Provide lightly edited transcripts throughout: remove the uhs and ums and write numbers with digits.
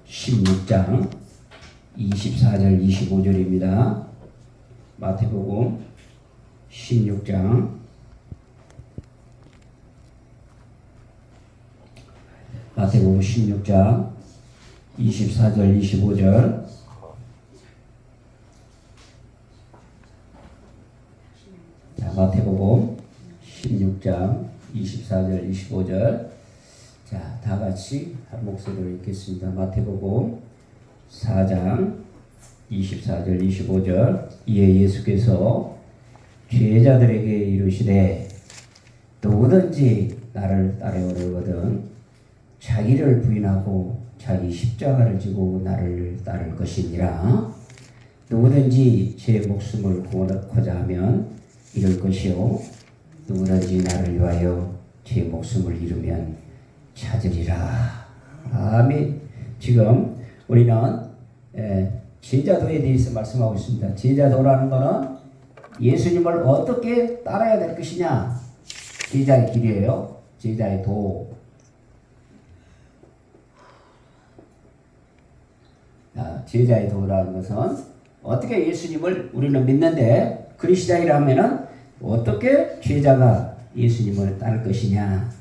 16장 24절 25절입니다. 마태복음 16장 24절 25절. 자, 마태복음 16장 24절 25절. 자, 다 같이 한 목소리로 읽겠습니다. 마태복음 4장 24절 25절. 이에 예수께서 제자들에게 이르시되 누구든지 나를 따르려거든 자기를 부인하고 자기 십자가를 지고 나를 따를 것이니라. 누구든지 제 목숨을 구원하고자 하면 잃을 것이요 누구든지 나를 위하여 제 목숨을 잃으면 찾으리라. 아멘. 지금 우리는 제자도에 대해서 말씀하고 있습니다. 제자도라는 것은 예수님을 어떻게 따라야 될 것이냐. 제자의 길이에요. 제자의 도. 제자의 도라는 것은 어떻게 예수님을 우리는 믿는데 그리스도인이라면은 어떻게 제자가 예수님을 따를 것이냐.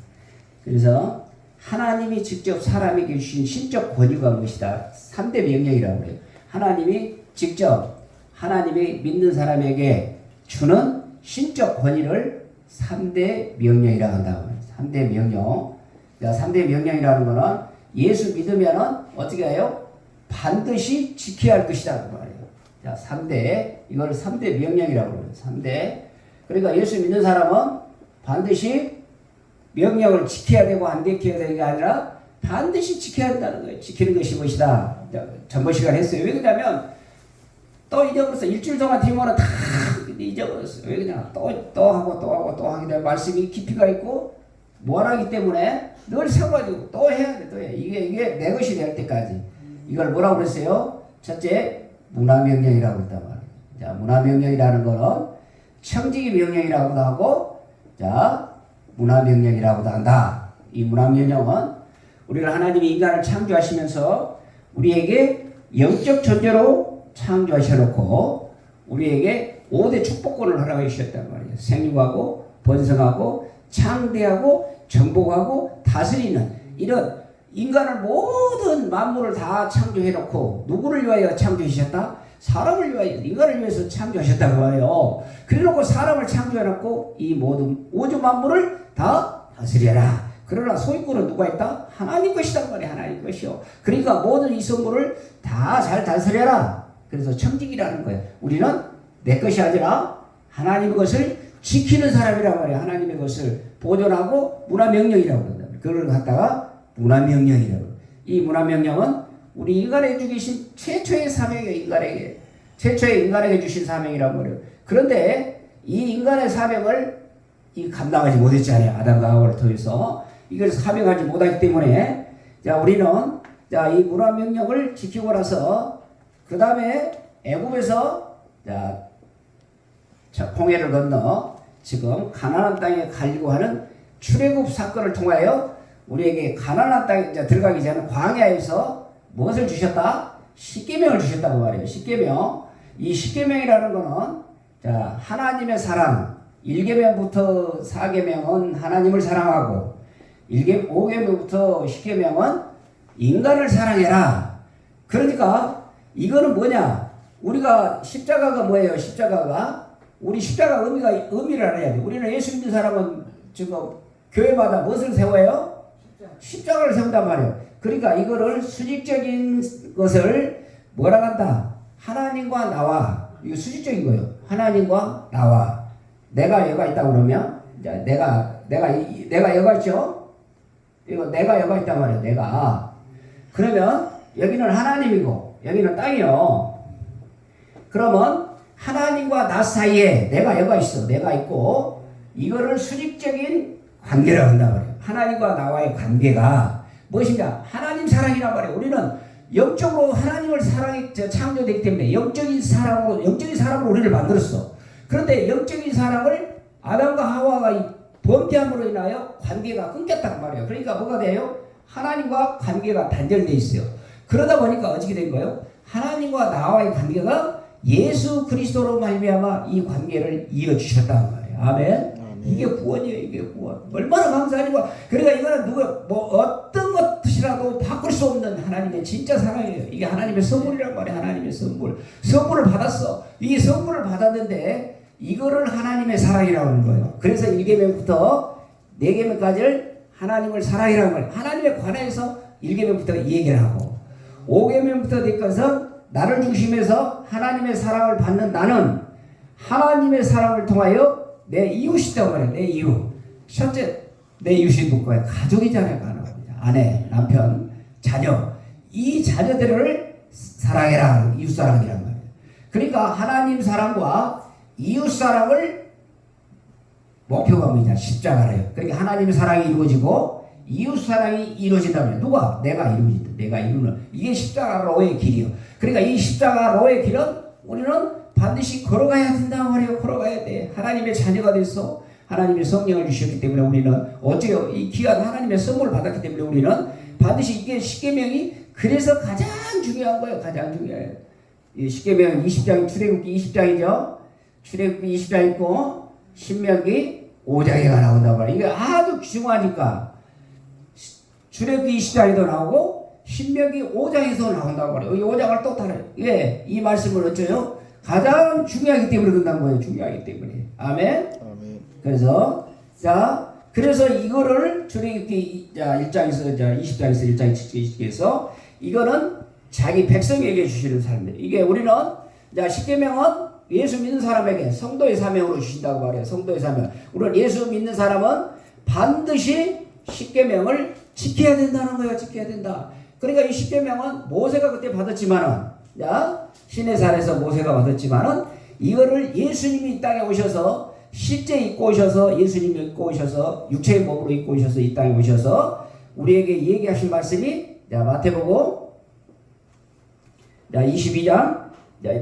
그래서 하나님이 직접 사람에게 주신 신적 권위가 무엇이다. 3대 명령이라고 해요. 하나님이 직접 하나님이 믿는 사람에게 주는 신적 권위를 3대 명령이라고 한다고 해요. 3대 명령. 3대 명령이라는 거는 예수 믿으면은 어떻게 해요? 반드시 지켜야 할 것이다 그 말이에요. 자, 3대, 이걸 3대 명령이라고 해요. 3대. 그러니까 예수 믿는 사람은 반드시 명령을 지켜야 되고 안 지켜야 되는 게 아니라 반드시 지켜야 한다는 거예요. 지키는 것이 무엇이다. 전번 시간에 했어요. 왜 그러냐면 또 잊어버렸어. 일주일 동안 팀원은 다 잊어버렸어요. 왜 그냥 또 하고 하게 되면 말씀이 깊이가 있고 뭐하기 때문에 늘 세워가지고 또 해야 돼. 또 해. 이게 내 것이 될 때까지. 이걸 뭐라고 그랬어요? 첫째, 문화명령이라고 했단 말이에요. 자, 문화명령이라는 거는 청지기 명령이라고도 하고, 자, 문화명령이라고도 한다. 이 문화명령은 우리가 하나님이 인간을 창조하시면서 우리에게 영적 존재로 창조하셔놓고 우리에게 5대 축복권을 허락해 주셨단 말이에요. 생육하고 번성하고 창대하고 정복하고 다스리는 이런 인간을 모든 만물을 다 창조해놓고 누구를 위하여 창조하셨다? 사람을 위하여 인간을 위해서 창조하셨다고 해요. 그래놓고 사람을 창조해놓고 이 모든 우주 만물을 다 다스려라. 그러나 소유권은 누가 있다? 하나님 것이단 말이야. 하나님 것이요. 그러니까 모든 이성물을 다 잘 다스려라. 그래서 청직이라는 거예요. 우리는 내 것이 아니라 하나님의 것을 지키는 사람이란 말이야. 하나님의 것을 보존하고 문화명령이라고 한다. 그걸 갖다가 문화명령이라고. 이 문화명령은 우리 인간에게 주신 최초의 사명이에요. 인간에게. 최초의 인간에게 주신 사명이란 말이에요. 그런데 이 인간의 사명을 감당하지 못했잖아요. 아담과 하와를 통해서. 이걸 사명하지 못하기 때문에 자, 우리는 자, 이 문화명령을 지키고 나서 그 다음에 애굽에서 자, 홍해를 건너 지금 가나안 땅에 가려고 하는 출애굽 사건을 통하여 우리에게 가나안 땅에 들어가기 전에 광야에서 무엇을 주셨다? 십계명을 주셨다고 말해요. 십계명. 이 십계명이라는 거는 자, 하나님의 사랑. 1계명부터 4계명은 하나님을 사랑하고 5계명부터 10계명은 인간을 사랑해라. 그러니까 이거는 뭐냐? 우리가 십자가가 뭐예요? 십자가가 우리 십자가 의미를 알아야 돼. 우리는 예수 믿는 사람은 지금 교회마다 무엇을 세워요? 십자가를 세운단 말이에요. 그러니까 이거를 수직적인 것을 뭐라 한다? 하나님과 나와. 이거 수직적인 거예요. 하나님과 나와. 내가 여가 있다고 그러면 내가 여가 있죠? 이거 내가 여가 있단 말이에요. 내가. 그러면 여기는 하나님이고 여기는 땅이요. 그러면 하나님과 나 사이에 내가 여가 있어. 내가 있고 이거를 수직적인 관계라고 한단 말이에요. 하나님과 나와의 관계가 무엇인가? 하나님 사랑이란 말이에요. 우리는 영적으로 하나님을 사랑이 창조되기 때문에 영적인 사랑으로 우리를 만들었어. 그런데 영적인 사랑을 아담과 하와가 범죄함으로 인하여 관계가 끊겼단 말이에요. 그러니까 뭐가 돼요? 하나님과 관계가 단절되어 있어요. 그러다 보니까 어떻게 된 거예요? 하나님과 나와의 관계가 예수 그리스도로 말미암아 이 관계를 이어주셨다는 말이에요. 아멘. 이게 구원이에요. 이게 구원. 얼마나 감사하니까. 그러니까 이거는 누가 뭐 어떤 것이라도 바꿀 수 없는 하나님의 진짜 사랑이에요. 이게 하나님의 선물이란 말이에요. 하나님의 선물. 선물을 받았어. 이 선물을 받았는데 이거를 하나님의 사랑이라고 하는 거예요. 그래서 1계명부터 4계명까지를 하나님을 사랑이라는 거예요. 하나님에 관해서 1계명부터 얘기를 하고 5계명부터 되면서 나를 중심해서 하나님의 사랑을 받는 나는 하나님의 사랑을 통하여 내 이웃이라고 말해요. 내 이웃. 첫째, 내 이웃이 누구예요? 가족이잖아요. 아내, 남편, 자녀. 이 자녀들을 사랑해라. 이웃 사랑이란 말이에요. 그러니까 하나님 사랑과 이웃 사랑을 목표가 뭐냐? 십자가래요. 그러니까 하나님의 사랑이 이루어지고 이웃 사랑이 이루어진다면 누가? 내가 이루어진다. 내가 이루는 이게 십자가로의 길이요. 그러니까 이 십자가로의 길은 우리는 반드시 걸어가야 된다 말이에요. 걸어가야 돼. 하나님의 자녀가 돼서 하나님의 성령을 주셨기 때문에 우리는 어째요? 이 귀한 하나님의 선물을 받았기 때문에 우리는 반드시 이게 십계명이 그래서 가장 중요한 거예요. 가장 중요해요. 이 십계명 20장 출애굽기 20장이죠. 출애굽기 20장 있고 신명기 5장에가 나온단 말이에요. 이게 아주 중요하니까 출애굽기 20장에도 나오고 신명기 5장에서 나온단 말이에요. 이 5장을 또 다뤄요. 예, 이 말씀을 어째요? 가장 중요하기 때문에 그런다는 거예요. 중요하기 때문에. 아멘. 그래서 그래서 이거를 출애굽기 1장에서 20장에서 1장 20장에서 이거는 자기 백성에게 주시는 사람들. 이게 우리는 십계명은 예수 믿는 사람에게 성도의 사명으로 주신다고 말해요. 성도의 사명. 우리는 예수 믿는 사람은 반드시 십계명을 지켜야 된다는 거예요. 지켜야 된다. 그러니까 이 십계명은 모세가 그때 받았지만은 시내산에서 모세가 받았지만은 이거를 예수님이 이 땅에 오셔서 실제 입고 오셔서 예수님이 입고 오셔서 육체의 몸으로 입고 오셔서 이 땅에 오셔서 우리에게 얘기하신 말씀이 마태복음 22장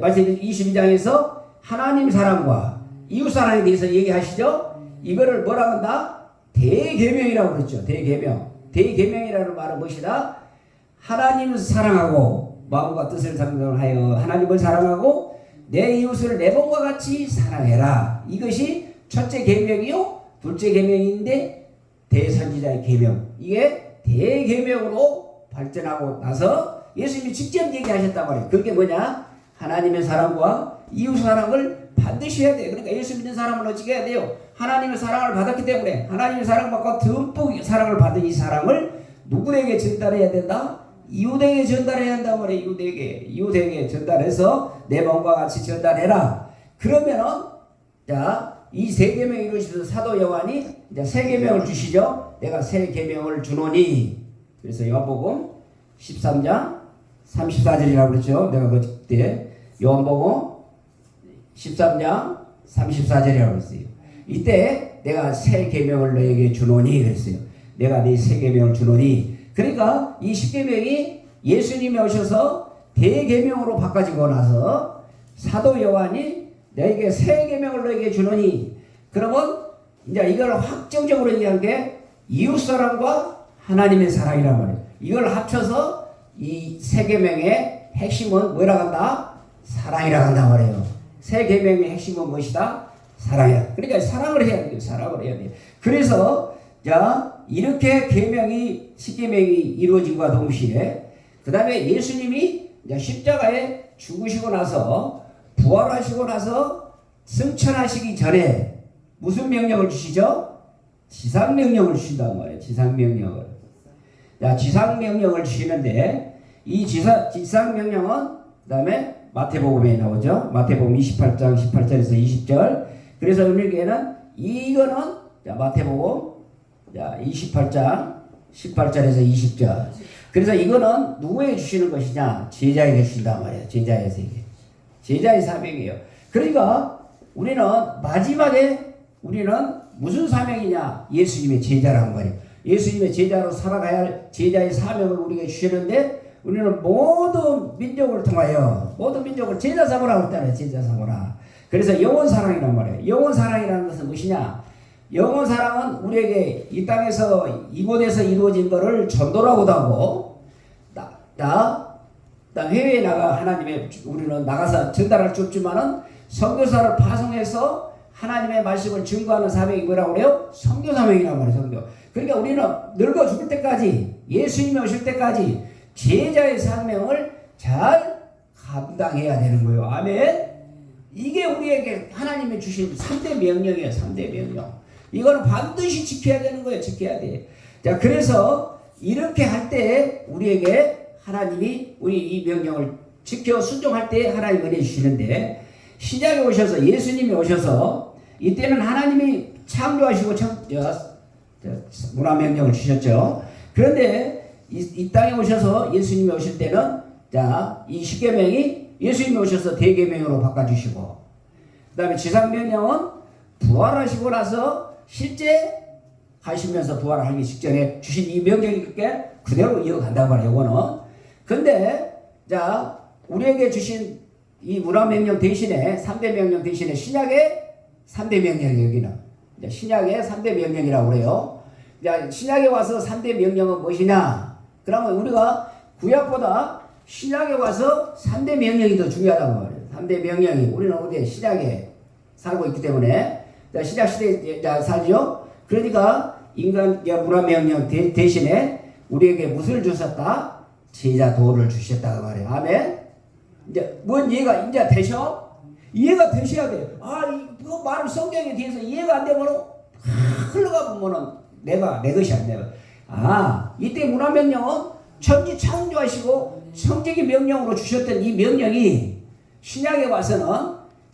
말씀 22장에서 하나님 사랑과 이웃 사랑에 대해서 얘기하시죠. 이거를 뭐라고 한다? 대계명이라고 그랬죠. 대계명. 대계명이라는 말은 무엇이다? 하나님을 사랑하고 마음과 뜻을 상정하여 하나님을 사랑하고 내 이웃을 내 몸과 같이 사랑해라. 이것이 첫째 계명이요. 둘째 계명인데 대선지자의 계명. 이게 대계명으로 발전하고 나서 예수님이 직접 얘기하셨단 말이에요. 그게 뭐냐? 하나님의 사랑과 이웃 사랑을 반드시 해야 돼요. 그러니까 예수 믿는 사람은 어떻게 해야 돼요? 하나님의 사랑을 받았기 때문에 하나님의 사랑받고 듬뿍 사랑을 받은 이 사랑을 누구에게 전달해야 된다? 이웃에게 전달해야 한단 말이에요. 이웃에게 전달해서 내 몸과 같이 전달해라. 그러면은 이 세 계명이 이루어져서 사도 요한이 이제 세 계명을 주시죠. 내가 세 계명을 주노니. 그래서 요한복음 13장 34절이라고 그랬죠. 내가 그때 요한복음 13장 34절이라고 그랬어요. 이때 내가 세 계명을 너에게 주노니 그랬어요. 내가 네 세 계명을 주노니. 그러니까 이 십계명이 예수님이 오셔서 대계명으로 바꿔지고 나서 사도 요한이 너에게 세 계명을 너에게 주노니. 그러면 이제 이걸 확정적으로 얘기한 게 이웃사랑과 하나님의 사랑이란 말이에요. 이걸 합쳐서 이 세 계명의 핵심은 뭐라고 한다? 사랑이라고 한단 말이에요. 세 계명의 핵심은 무엇이다? 사랑이야. 그러니까 사랑을 해야 돼요. 사랑을 해야 돼요. 그래서 이렇게 계명이 십계명이 이루어진과 동시에 그 다음에 예수님이 십자가에 죽으시고 나서 부활하시고 나서 승천하시기 전에 무슨 명령을 주시죠? 지상명령을 주신다는 거예요. 지상명령을. 지상명령을 주시는데 이 지상명령은 그 다음에 마태복음에 나오죠. 마태복음 28장 18절에서 20절. 그래서 오늘에는 이거는 마태복음 28장 18절에서 20절. 그래서 이거는 누구에게 주시는 것이냐? 제자에게 주신단 말이에요. 제자에게. 제자의 사명이에요. 그러니까 우리는 마지막에 우리는 무슨 사명이냐? 예수님의 제자라는 말이에요. 예수님의 제자로 살아가야 할 제자의 사명을 우리에게 주시는데 우리는 모든 민족을 통하여 모든 민족을 제자 삼으라고 했잖아요. 제자 삼으라. 그래서 영원 사랑이란 말이에요. 영원 사랑이라는 것은 무엇이냐? 영원 사랑은 우리에게 이 땅에서 이곳에서 이루어진 것을 전도라고도 하고 해외에 나가 하나님의 우리는 나가서 전달할 수 없지만은 선교사를 파송해서 하나님의 말씀을 증거하는 사명이 뭐라고 그래요? 선교 사명이란 말이에요. 선교. 그러니까 우리는 늙어 죽을 때까지 예수님이 오실 때까지 제자의 사명을 잘 감당해야 되는 거예요. 아멘. 이게 우리에게 하나님이 주신 3대 명령이에요. 3대 명령. 이거는 반드시 지켜야 되는 거예요. 지켜야 돼. 자, 그래서 이렇게 할 때 우리에게 하나님이 우리 이 명령을 지켜 순종할 때 하나님 은혜 주시는데, 신약에 오셔서 예수님이 오셔서 이때는 하나님이 창조하시고 문화 명령을 주셨죠. 그런데 이 땅에 오셔서 예수님이 오실 때는 자, 이 십계명이 예수님이 오셔서 대계명으로 바꿔주시고, 그 다음에 지상명령은 부활하시고 나서 실제 가시면서 부활하기 직전에 주신 이 명령이 그대로 이어간단 말이에요. 이거는. 근데 자, 우리에게 주신 이 문화명령 대신에 3대 명령 대신에 신약의 3대 명령이 여기는 신약의 3대 명령이라고 그래요. 자, 신약에 와서 3대 명령은 무엇이냐? 그러면 우리가 구약보다 신약에 와서 3대 명령이 더 중요하다고 말해요. 3대 명령이 우리는 어디에 신약에 살고 있기 때문에 자, 신약 시대에 살죠. 그러니까 인간 문화명령 대신에 우리에게 무엇을 주셨다? 제자 도를 주셨다고 말해요. 아멘. 이제 뭔 이해가 이제 되셔? 이해가 되셔야 돼. 아, 이거 말을 성경에 대해서 이해가 안 되면 흘러가 보면은 내가 내 것이 안 돼요. 아, 이때 문화명령은 천지 창조하시고 성적인 명령으로 주셨던 이 명령이 신약에 와서는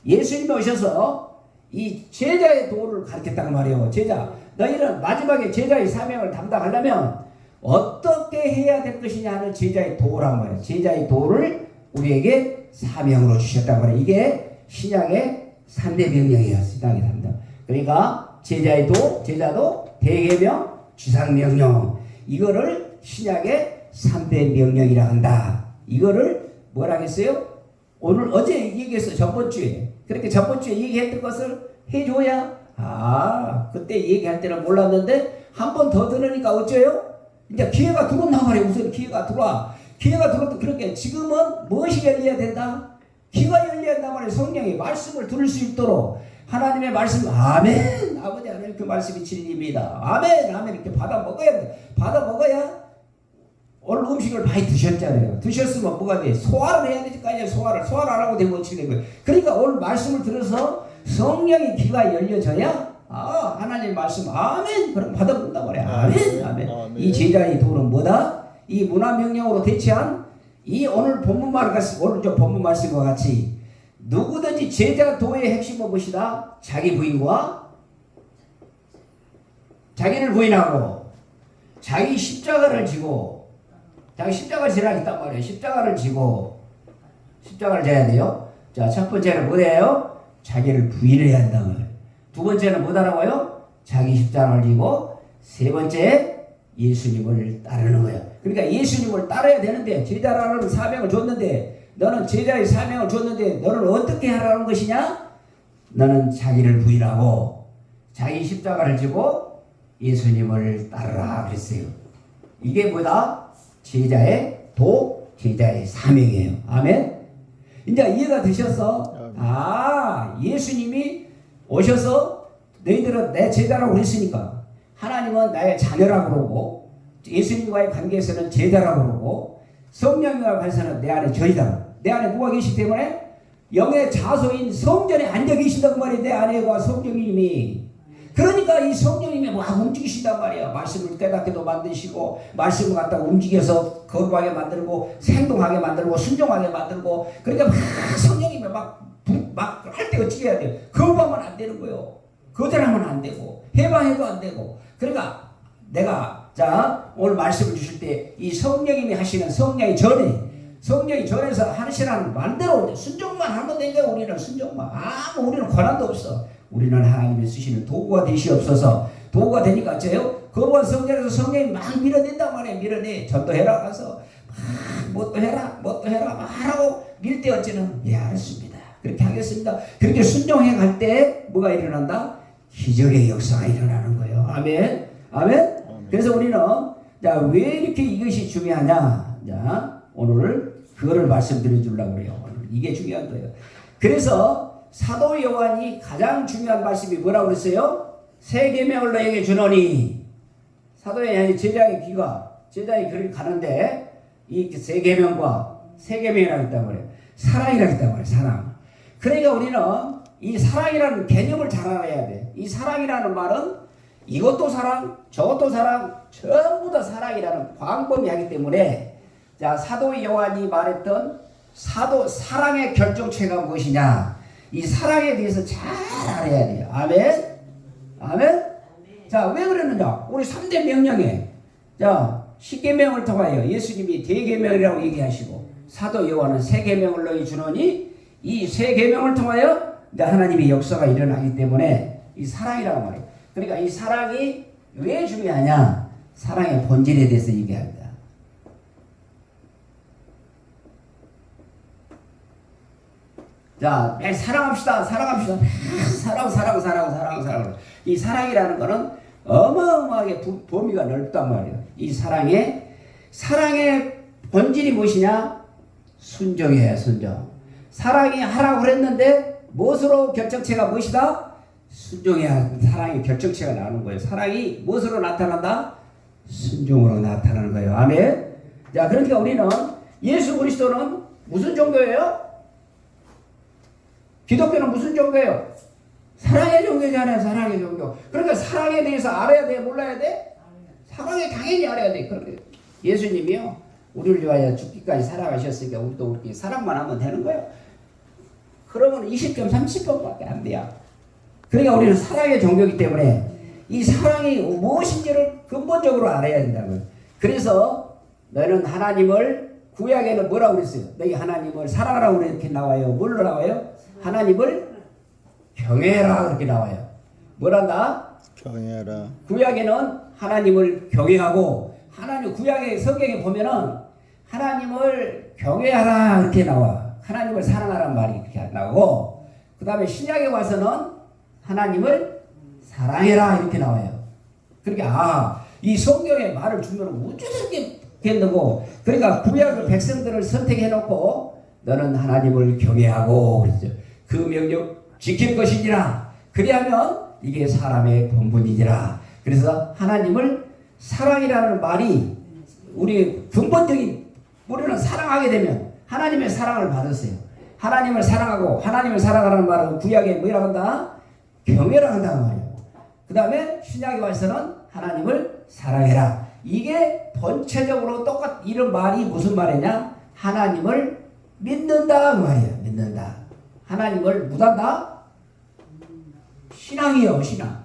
예수님이 오셔서 이 제자의 도를 가르쳤단 말이에요. 제자, 너희는 마지막에 제자의 사명을 담당하려면 어떻게 해야 될 것이냐 하는 제자의 도란 말이에요. 제자의 도를 우리에게 사명으로 주셨단 말이에요. 이게 신약의 3대 명령이에요. 신약의 3대. 그러니까 제자의 도, 제자도, 대계명, 지상명령. 이거를 신약의 3대 명령이라 한다. 이거를 뭐라 했어요? 오늘 어제 얘기했어요. 저번주에. 그렇게 저번주에 얘기했던 것을 해줘야 그때 얘기할 때는 몰랐는데 한 번 더 들으니까 어째요? 이제 기회가 들어온단 말이에요. 우선 기회가 들어와. 기회가 들어도 그렇게 지금은 무엇이 열려야 된다? 귀가 열려야 한단 말이에요. 성령의 말씀을 들을 수 있도록 하나님의 말씀 아멘. 아버지 하나님 그 말씀이 진리입니다. 아멘. 아멘. 이렇게 받아 먹어야 돼. 받아 먹어야 오늘 음식을 많이 드셨잖아요. 드셨으면 뭐가 돼? 소화를 해야 되니까 이제 소화를 안 하고 되면 어찌 거예요. 그러니까 오늘 말씀을 들어서 성령의 귀가 열려져야 하나님 말씀 아멘. 그럼 받아본단 말이야. 아멘. 아멘. 아멘. 이 제자의 도는 뭐다? 이 문화명령으로 대체한 이 오늘 본문 말씀과 같이 누구든지 제자 도의 핵심은 무엇이다? 자기 부인과 자기를 부인하고 자기 십자가를 지고 자기 십자가를 지라 있단 말이에요. 십자가를 지고 십자가를 져야 돼요. 자, 첫 번째는 뭐예요? 자기를 부인해야 한다 말이에요. 두 번째는 뭐다라고요? 자기 십자가를 지고 세 번째 예수님을 따르는 거예요. 그러니까 예수님을 따라야 되는데 제자라는 사명을 줬는데 너는 제자의 사명을 줬는데 너는 어떻게 하라는 것이냐? 너는 자기를 부인하고 자기 십자가를 지고 예수님을 따르라 그랬어요. 이게 뭐다? 제자의 도, 제자의 사명이에요. 아멘. 이제 이해가 되셔서 예수님이 오셔서 너희들은 내 제자라고 그랬으니까 하나님은 나의 자녀라고 그러고 예수님과의 관계에서는 제자라고 그러고 성령과 관계에서는 내 안에 저희다. 내 안에 누가 계시기 때문에 영의 자소인 성전에 앉아 계신다고 말이에요. 내 안에와 성령님이. 그러니까 이 성령님이 막 움직이신단 말이야. 말씀을 깨닫게도 만드시고 말씀을 갖다가 움직여서 거룩하게 만들고 생동하게 만들고 순종하게 만들고 그러니까 막 성령님이 막 할 때 어떻게 해야 돼요? 거부하면 안 되는 거예요. 거절하면 안 되고 해방해도 안 되고 그러니까 내가 오늘 말씀을 주실 때 이 성령님이 하시는 성령의 전에서 하시라는 말대로 순종만 하면 되니까 우리는 순종만 우리는 권한도 없어. 우리는 하나님이 쓰시는 도구가 되시옵소서. 도구가 되니까 어째요? 거부한 성전에서 성령이 막 밀어낸단 말이에요. 밀어내. 전도해라 가서 뭣도 해라 말하고 밀 때 어째는 알았습니다. 그렇게 하겠습니다. 그렇게 순종해 갈 때 뭐가 일어난다? 기적의 역사가 일어나는 거예요. 아멘. 아멘. 그래서 우리는 왜 이렇게 이것이 중요하냐? 오늘 그거를 말씀드려 주려고 그래요. 이게 중요한 거예요. 그래서 사도 요한이 가장 중요한 말씀이 뭐라고 그랬어요? 새 계명을 너에게 주노니. 사도 요한이 제자의 길을 가는데 이 새 계명과 새 계명이라고 했단 말이에요. 사랑이라고 했단 말이에요. 사랑. 그러니까 우리는 이 사랑이라는 개념을 잘 알아야 돼. 이 사랑이라는 말은 이것도 사랑, 저것도 사랑, 전부 다 사랑이라는 광범위하기 때문에, 자, 사도 요한이 말했던 사랑의 결정체가 무엇이냐, 이 사랑에 대해서 잘 알아야 돼요. 아멘? 아멘? 자, 왜 그랬느냐? 우리 3대 명령에, 자, 10계명을 통하여 예수님이 대계명이라고 얘기하시고, 사도 요한은 새 계명을 너희 주노니, 이 새 계명을 통하여 하나님의 역사가 일어나기 때문에 이 사랑이라고 말해요. 그러니까 이 사랑이 왜 중요하냐? 사랑의 본질에 대해서 얘기합니다. 자, 매일 사랑합시다. 사랑. 이 사랑이라는 거는 어마어마하게 범위가 넓단 말이에요. 이 사랑의 본질이 무엇이냐? 순종이에요, 순종. 사랑이 하라고 그랬는데 무엇으로 결정체가 무엇이다? 순종이야. 사랑의 결정체가 나오는 거예요. 사랑이 무엇으로 나타난다? 순종으로 나타나는 거예요. 아멘. 자, 그러니까 우리는 예수 그리스도는 무슨 종교예요? 기독교는 무슨 종교예요? 사랑의 종교잖아요. 사랑의 종교. 그러니까 사랑에 대해서 알아야 돼? 몰라야 돼? 사랑에 당연히 알아야 돼. 그런데 예수님이요, 우리를 위하여 죽기까지 살아가셨으니까 우리도 그렇게 사랑만 하면 되는 거예요. 그러면 20점, 30점밖에 안 돼요. 그러니까 우리는 사랑의 종교이기 때문에 이 사랑이 무엇인지를 근본적으로 알아야 된다고요. 그래서 너는 하나님을, 구약에는 뭐라고 그랬어요? 너희 하나님을 사랑하라고 이렇게 나와요. 뭘로 나와요? 하나님을 경외하라 그렇게 나와요. 뭐란다? 경외하라. 구약에는 하나님을 경외하고, 구약의 성경에 보면은 하나님을 경외하라 이렇게 나와. 하나님을 사랑하라는 말이 이렇게 나오고, 그 다음에 신약에 와서는 하나님을 사랑해라 이렇게 나와요. 그러니까 이 성경의 말을 주면 어쩌게 겠는고, 그러니까 구약의 백성들을 선택해놓고 너는 하나님을 경외하고 그랬죠. 그 명령 지킬 것이니라. 그리하면 이게 사람의 본분이니라. 그래서 하나님을 사랑이라는 말이 우리 근본적인, 우리는 사랑하게 되면 하나님의 사랑을 받았어요. 하나님을 사랑하고, 하나님을 사랑하라는 말은 구약에 뭐라고 한다? 경외라 한다는 말이에요. 그 다음에 신약에 와서는 하나님을 사랑해라. 이게 본체적으로 이런 말이 무슨 말이냐? 하나님을 믿는다 그 말이에요. 믿는다. 하나님을 묻한다? 신앙이요, 신앙.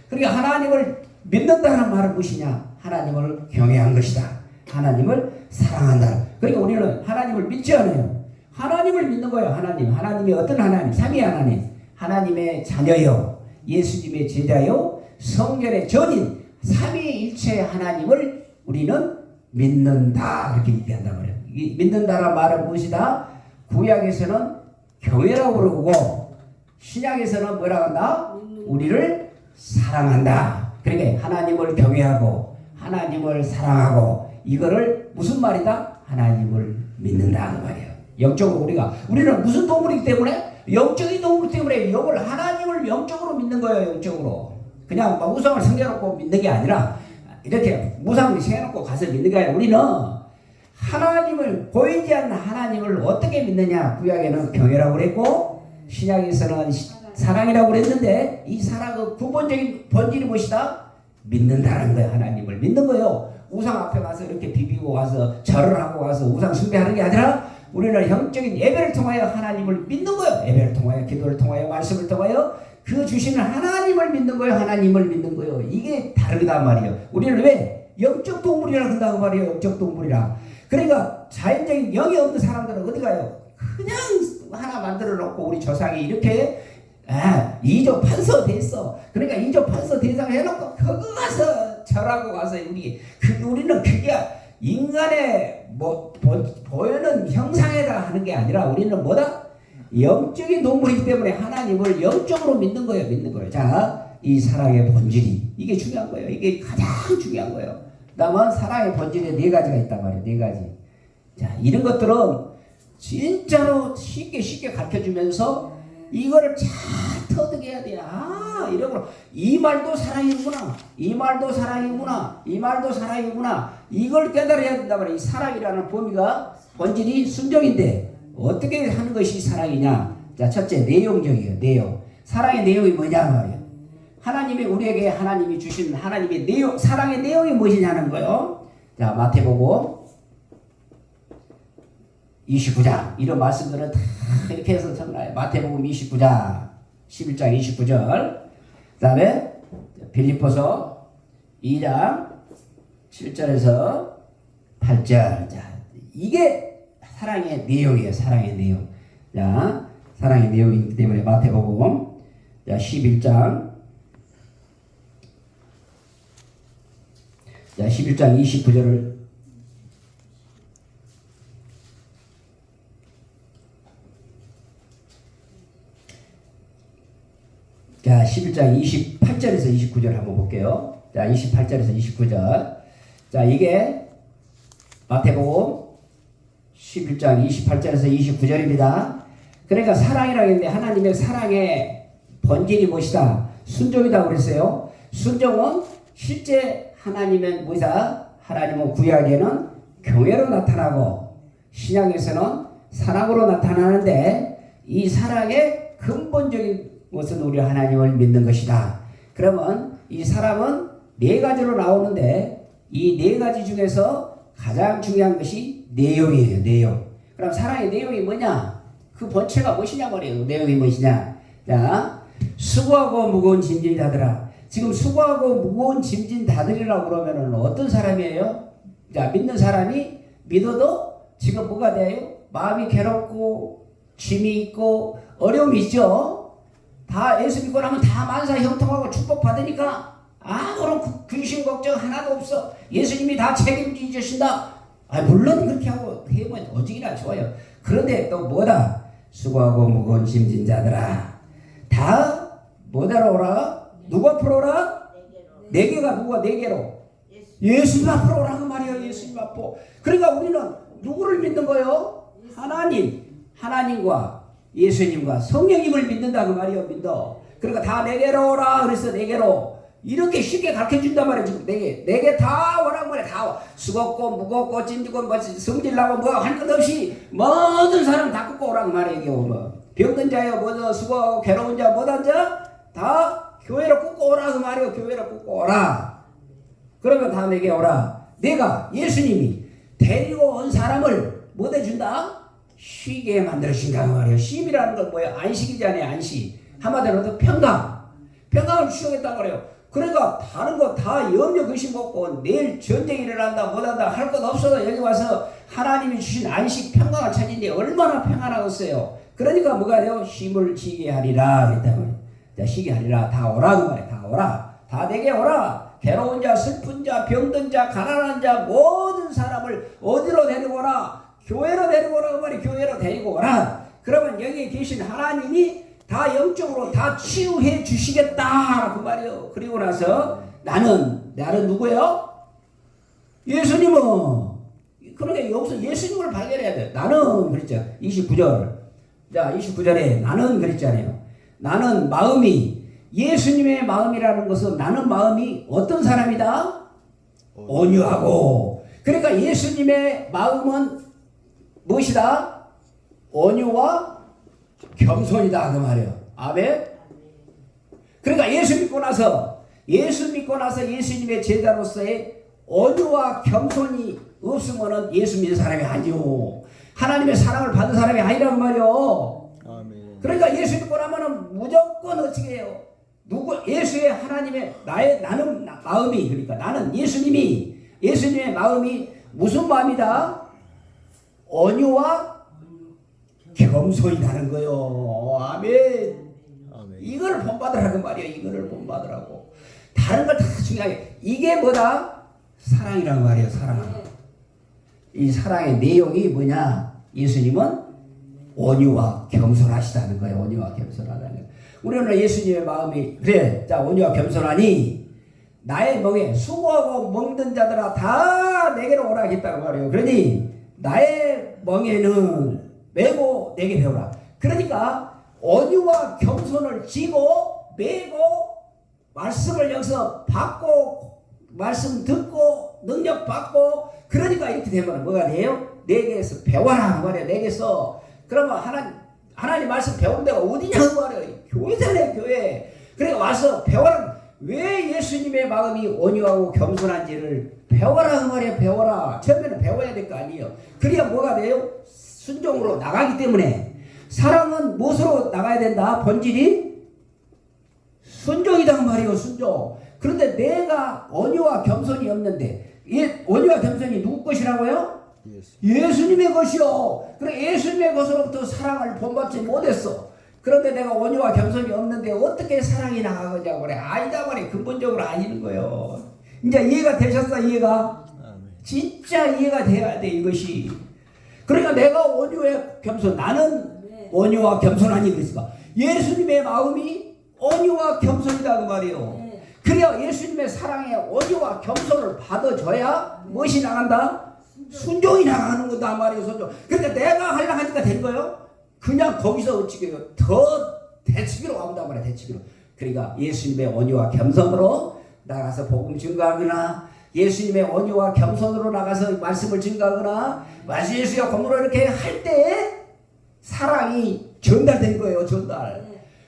그러니까 하나님을 믿는다는 말은 무엇이냐? 하나님을 경외한 것이다. 하나님을 사랑한다. 그러니까 우리는 하나님을 믿지 않아요. 하나님을 믿는 거예요. 하나님이 어떤 하나님? 삼위 하나님. 하나님의 자녀요, 예수님의 제자요, 성전의 전인, 삼위일체 하나님을 우리는 믿는다 이렇게 얘기한단 말이에요. 믿는다란 말은 무엇이다? 구약에서는 경외라고 그러고, 신약에서는 뭐라고 한다? 우리를 사랑한다. 그러니까 하나님을 경외하고 하나님을 사랑하고, 이거를 무슨 말이다? 하나님을 믿는다 그 말이에요. 영적으로 우리는 무슨 동물이기 때문에? 영적인 동물 때문에 하나님을 영적으로 믿는 거예요. 영적으로. 그냥 우상을 생겨놓고 믿는 게 아니라, 이렇게 무상을 생겨놓고 가서 믿는 게 아니라, 우리는 하나님을, 보이지 않는 하나님을 어떻게 믿느냐? 구약에는 경외라고 그랬고, 신약에서는 사랑이라고 그랬는데, 이 사랑의 근본적인 본질이 무엇이다? 믿는다는 거예요. 하나님을 믿는 거예요. 우상 앞에 가서 이렇게 비비고 와서 절을 하고 와서 우상 숭배하는 게 아니라, 우리는 영적인 예배를 통하여 하나님을 믿는 거예요. 예배를 통하여, 기도를 통하여, 말씀을 통하여 그 주시는 하나님을 믿는 거예요. 하나님을 믿는 거예요. 이게 다르단 말이에요. 우리는 왜? 영적 동물이라 한다고 말이에요. 영적 동물이라. 그러니까 자연적인 영이 없는 사람들은 어디 가요? 그냥 하나 만들어 놓고, 우리 조상이 이렇게 이조 판서 됐어. 그러니까 이조 판서 대상 해놓고 그거 가서 절하고 가서 우리는 그게 인간의 보이는 형상에다 하는 게 아니라, 우리는 뭐다? 영적인 동물이기 때문에 하나님을 영적으로 믿는 거예요. 자, 이 사랑의 본질이, 이게 중요한 거예요. 이게 가장 중요한 거예요. 그다음은 사랑의 본질에 4가지가 있단 말이에요. 4가지. 자, 이런 것들은 진짜로 쉽게 가르쳐주면서 이거를 잘 터득해야 돼. 이러고 이 말도 사랑이구나. 이 말도 사랑이구나. 이 말도 사랑이구나. 이걸 깨달아야 된단 말이야. 이 사랑이라는 범위가 본질이 순종인데 어떻게 하는 것이 사랑이냐? 자, 첫째 내용적이에요. 내용. 사랑의 내용이 뭐냐 말이에요. 하나님이 우리에게 하나님이 주신 하나님의 내용, 사랑의 내용이 무엇이냐는 거예요. 자, 마태복음 29장 이런 말씀들은 다 이렇게 해서 전하요. 마태복음 29장 11장 29절 그 다음에 빌립보서 2장 7절에서 8절. 자, 이게 사랑의 내용이에요. 사랑의 내용. 자, 사랑의 내용이기 때문에 마태복음 11장 29절을 자, 11장 28절에서 29절 한번 볼게요. 자, 28절에서 29절. 자, 이게 마태복음 11장 28절에서 29절입니다. 그러니까 사랑이라고 했는데 하나님의 사랑의 본질이 무엇이다? 순종이다 그랬어요. 순종은 실제 하나님은 무엇이다? 하나님은 구약에는 교회로 나타나고 신약에서는 사랑으로 나타나는데 이 사랑의 근본적인 것은 우리 하나님을 믿는 것이다. 그러면 이 사랑은 네 가지로 나오는데 이 네 가지 중에서 가장 중요한 것이 내용이에요. 내용. 그럼 사랑의 내용이 뭐냐? 그 본체가 무엇이냐 말이에요. 내용이 무엇이냐? 자, 수고하고 무거운 짐진 자들아. 지금 수고하고 무거운 짐진 자들이라고 그러면은 어떤 사람이에요? 자, 믿는 사람이 믿어도 지금 뭐가 돼요? 마음이 괴롭고 짐이 있고 어려움이 있죠. 다 예수 믿고 나면 다 만사 형통하고 축복 받으니까 아무런 근심 걱정 하나도 없어. 예수님이 다 책임지신다. 물론 그렇게 하고 해보면 어찌나 좋아요. 그런데 또 뭐다? 수고하고 무거운 짐진 자들아. 다 뭐다로 오라? 누구 앞으로 오라? 네 개가 누가 네 개로? 예수님 앞으로 오라 그 말이야. 예수님 앞으로. 그러니까 우리는 누구를 믿는 거예요? 하나님과 예수님과 성령님을 믿는다 그 말이요. 믿어. 그러니까 다 내게로 오라 그래서 내게로 이렇게 쉽게 가르쳐준단 말이야. 지금 내게 다 오라고 말이야. 다 수고고 무겁고 짐지고 뭐 성질나고 뭐 할 것 없이 모든 사람 다 끄고 오라고 말이야. 이게 뭐 병든 자여 뭐든 수고하고 괴로운 자 뭐든 자다 교회로 끄고 오라 그 말이요. 교회로 끄고 오라. 그러면 다 내게 오라. 내가 예수님이 데리고 온 사람을 뭐 해준다? 쉬게 만들어진다 말이에요. 쉼이라는 건 뭐예요? 안식이잖아요. 안식. 한마디로 평강을 주시겠다 말이에요. 그러니까 다른 거 다 염려 근심 없고 내일 전쟁이 일어난다 뭐한다 할 것 없어도 여기 와서 하나님이 주신 안식 평강을 찾는데 얼마나 평안하겠어요. 그러니까 뭐가 돼요? 쉼을 쉬게 하리라 그랬다 말이에요. 자, 쉬게 하리라. 다 오라 그 말이에요. 다 오라. 다 내게 오라. 괴로운 자, 슬픈 자, 병든 자, 가난한 자 모든 사람을 어디로 데리고 오라? 교회로 데리고 오라고 말이 교회로 데리고 오라. 그러면 여기 계신 하나님이 다 영적으로 다 치유해 주시겠다 그 말이요. 그리고 나서 나는 누구예요? 예수님은. 그러니까 여기서 예수님을 발견해야 돼. 나는 그랬죠. 29절. 자, 29절에 나는 그랬잖아요. 나는 마음이 예수님의 마음이라는 것은 나는 마음이 어떤 사람이다? 온유하고. 그러니까 예수님의 마음은 무엇이다? 온유와 겸손이다 그 말이에요. 아멘. 그러니까 예수 믿고 나서 예수님의 제자로서의 온유와 겸손이 없으면은 예수 믿는 사람이 아니요. 하나님의 사랑을 받은 사람이 아니라고 말이요. 아멘. 그러니까 예수 믿고 나면은 무조건 어떻게 해요? 예수의 하나님의 나는 마음이 그러니까 나는 예수님의 마음이 무슨 마음이다? 온유와 겸손이라는 거요. 아멘. 이걸 본받으라고 말이야. 이거를 본받으라고. 다른 걸 다 중요하게. 이게 뭐다? 사랑이란 말이에요. 사랑. 이 사랑의 내용이 뭐냐? 예수님은 온유와 겸손하시다는 거예요. 온유와 겸손하다는 거예요. 우리는 예수님의 마음이 그래. 자, 온유와 겸손하니 나의 멍에 수고하고 먹는 자들아 다 내게로 오라 했다고 말이에요. 그러니 나의 멍에는 메고 내게 배우라. 그러니까 온유와 겸손을 지고 메고 말씀을 여기서 받고 말씀 듣고 능력 받고 그러니까 이렇게 되면 뭐가 돼요? 내게서 배워라 말이야. 내게서 그러면 하나님 말씀 배운 데가 어디냐고 말이야. 교회잖아요, 교회. 그러니까 와서 배워라. 왜 예수님의 마음이 온유하고 겸손한지를 배워라 그 말이야. 배워라. 처음에는 배워야 될 거 아니에요. 그래야 뭐가 돼요? 순종으로 나가기 때문에. 사랑은 무엇으로 나가야 된다? 본질이 순종이다 그 말이에요. 순종. 그런데 내가 온유와 겸손이 없는데 온유와 겸손이 누구 것이라고요? 예수님의 것이요. 그래 예수님의 것으로부터 사랑을 본받지 못했어. 그런데 내가 온유와 겸손이 없는데 어떻게 사랑이 나가느냐고 그래. 아니다 말이야. 근본적으로 아니는 거예요. 이제 이해가 되셨어? 이해가? 진짜 이해가 돼야 돼 이것이. 그러니까 내가 온유와 겸손, 나는 온유와 겸손하니 그랬을까? 예수님의 마음이 온유와 겸손이다 그 말이에요. 그래야 예수님의 사랑에 온유와 겸손을 받아줘야 무엇이 나간다? 순종이 나가는 거다 말이에요. 순종. 그러니까 내가 하려고 하니까 된 거예요. 그냥 거기서 어찌게요? 더 대치기로 가본단 말이야. 대치기로. 그러니까 예수님의 온유와 겸손으로 나가서 복음 증거하거나 예수님의 온유와 겸손으로 나가서 말씀을 증거하거나 예수가 공으로 이렇게 할 때 사랑이 전달된 거예요. 전달.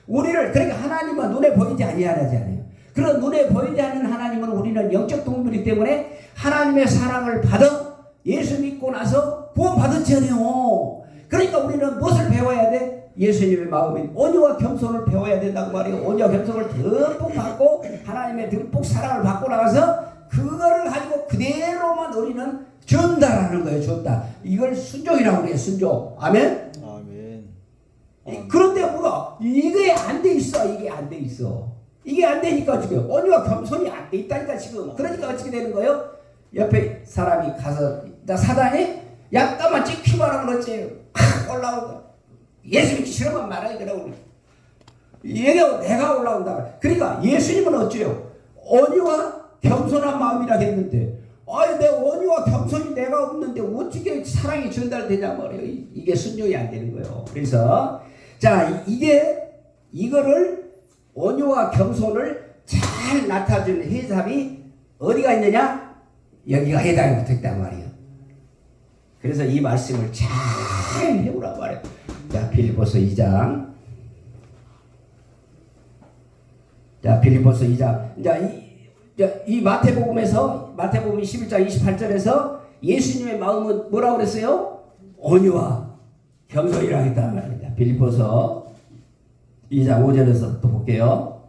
우리를 그러니까 하나님은 눈에 보이지 아니하잖아요. 그런 눈에 보이지 않는 하나님은 우리는 영적 동물이기 때문에 하나님의 사랑을 받아 예수 믿고 나서 구원 받았잖아요. 그러니까 우리는 무엇을 배워야 돼? 예수님의 마음인 온유와 겸손을 배워야 된다고 말이에요. 온유와 겸손을 듬뿍 받고 하나님의 듬뿍 사랑을 받고 나가서 그거를 가지고 그대로만 우리는 전달하는 거예요. 전달. 이걸 순종이라고 그래요. 순종. 아멘? 아멘. 그런데 뭐가 이게 안 돼 있어. 이게 안 돼 있어. 이게 안 되니까 지금 온유와 겸손이 안 돼 있다니까 지금. 그러니까 어떻게 되는 거예요? 옆에 사람이 가서 사단이 약간만 찍히만 하면 어째 올라오고 예수 믿기 싫으면 말아야 되라고. 얘가 내가 올라온다. 그러니까 예수님은 어째요? 온유와 겸손한 마음이라 했는데 아니 내 온유와 겸손이 내가 없는데 어떻게 사랑이 전달되냐 말이에요. 이게 순종이 안 되는 거예요. 그래서 자 이거를 온유와 겸손을 잘 나타주는 해답이 어디가 있느냐? 여기가 해답이 붙어있단 말이에요. 그래서 이 말씀을 잘 해보란 말이에요. 자 빌립보서 2장. 자 빌립보서 2장. 이 마태복음에서 마태복음 11장 28절에서 예수님의 마음은 뭐라고 그랬어요? 온유와 겸손이라고 했단 말입니다. 빌립보서 2장 5절에서 또 볼게요.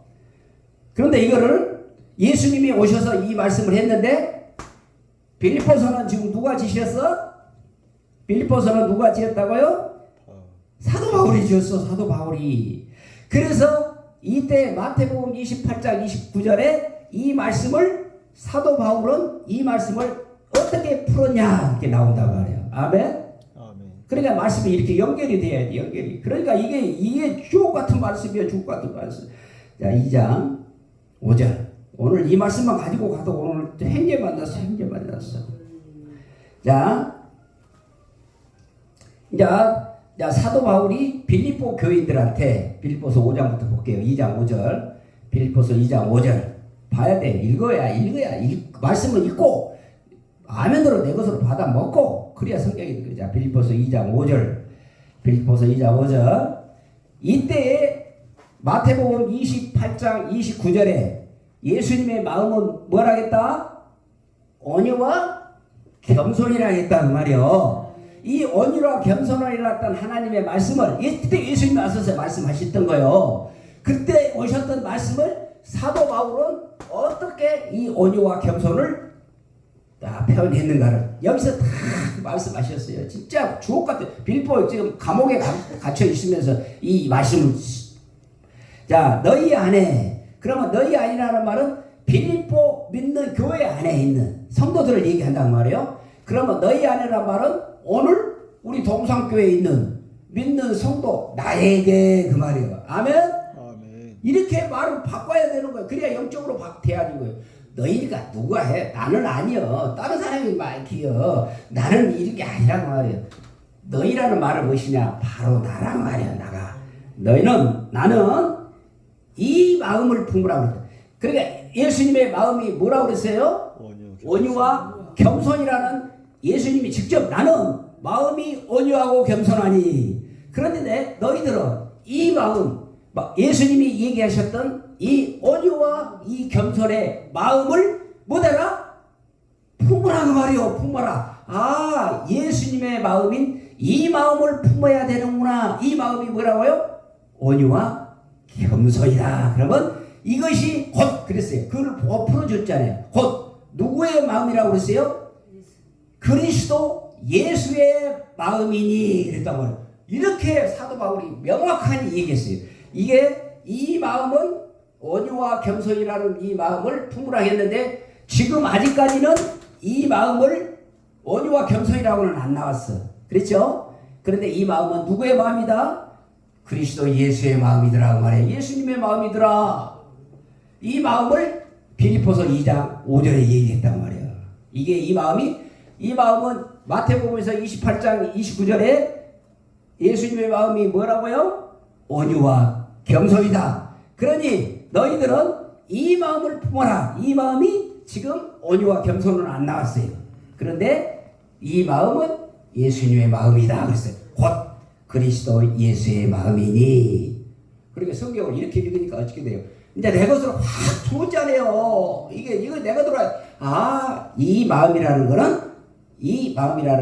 그런데 이거를 예수님이 오셔서 이 말씀을 했는데 빌립보서는 지금 누가 지셨어? 빌립보서는 누가 지었다고요? 사도 바울이 지었어. 사도 바울이. 그래서 이때 마태복음 28장 29절에 이 말씀을 사도 바울은 이 말씀을 어떻게 풀었냐 이렇게 나온단 말이에요. 아멘. 그러니까 말씀이 이렇게 연결이 돼야 돼. 연결이. 그러니까 이게 주옥 같은 말씀이에요. 주옥 같은 말씀. 자 2장 5절. 오늘 이 말씀만 가지고 가도 오늘 행제 만났어. 행제 만났어. 자 사도 바울이 빌립보 교인들한테 빌립보서 5장부터 볼게요. 2장 5절. 빌립보서 2장 5절. 봐야 돼. 읽어야. 말씀을 읽고 아멘으로 내 것으로 받아 먹고 그래야 성경이 되죠. 자, 빌립보서 2장 5절. 빌립보서 2장 5절. 이때 마태복음 28장 29절에 예수님의 마음은 뭐라 했다? 온유와 겸손이라 했다 그 말이요. 이 온유와 겸손이라 했던 하나님의 말씀을 이때 예수님이 와서 말씀하셨던 거요. 그때 오셨던 말씀을 사도 바울은 어떻게 이 온유와 겸손을 표현했는가를 여기서 다 말씀하셨어요. 진짜 주옥 같은. 빌립보 지금 감옥에 갇혀 있으면서 이 말씀을 자 너희 안에 그러면 너희 안이라는 말은 빌립보 믿는 교회 안에 있는 성도들을 얘기한단 말이에요. 그러면 너희 안이라는 말은 오늘 우리 동산교회에 있는 믿는 성도 나에게 그 말이에요. 아멘. 이렇게 말을 바꿔야 되는 거예요. 그래야 영적으로 돼야 되는 거예요. 너희가 누가 해? 나는 아니여. 다른 사람이 말이여. 나는 이런 게 아니라고 말이에요. 너희라는 말은 무엇이냐? 바로 나랑 말이야. 나는 이 마음을 품으라고 그랬다. 그러니까 예수님의 마음이 뭐라고 그랬어요? 온유와 겸손이라는, 예수님이 직접 나는 마음이 온유하고 겸손하니. 그런데 너희들은 이 마음, 예수님이 얘기하셨던 이 온유와 이 겸손의 마음을 뭐더라? 품으라 그 말이요. 품어라. 아, 예수님의 마음인 이 마음을 품어야 되는구나. 이 마음이 뭐라고요? 온유와 겸손이다. 그러면 이것이 곧 그랬어요. 그걸 풀어줬잖아요. 곧 누구의 마음이라고 그랬어요? 그리스도 예수의 마음이니 그랬단 말이에요. 이렇게 사도 바울이 명확하게 얘기했어요. 이 마음은 온유와 겸손이라는 이 마음을 품으라 했는데, 지금 아직까지는 이 마음을 온유와 겸손이라고는 안 나왔어. 그렇죠? 그런데 이 마음은 누구의 마음이다? 그리스도 예수의 마음이더라 말이에요. 예수님의 마음이더라. 이 마음을 빌립보서 2장 5절에 얘기했단 말이에요. 이 마음은 마태복음에서 28장 29절에 예수님의 마음이 뭐라고요? 온유와 겸손이다. 그러니 너희들은 이 마음을 품어라. 이 마음이 지금 온유와 겸손은 안 나왔어요. 그런데 이 마음은 예수님의 마음이다 그랬어요. 곧 그리스도 예수의 마음이니. 그러니까 성경을 이렇게 읽으니까 어떻게 돼요? 이제 내 것으로 확 들어오잖아요. 이거 내가 들어와. 이 마음이라는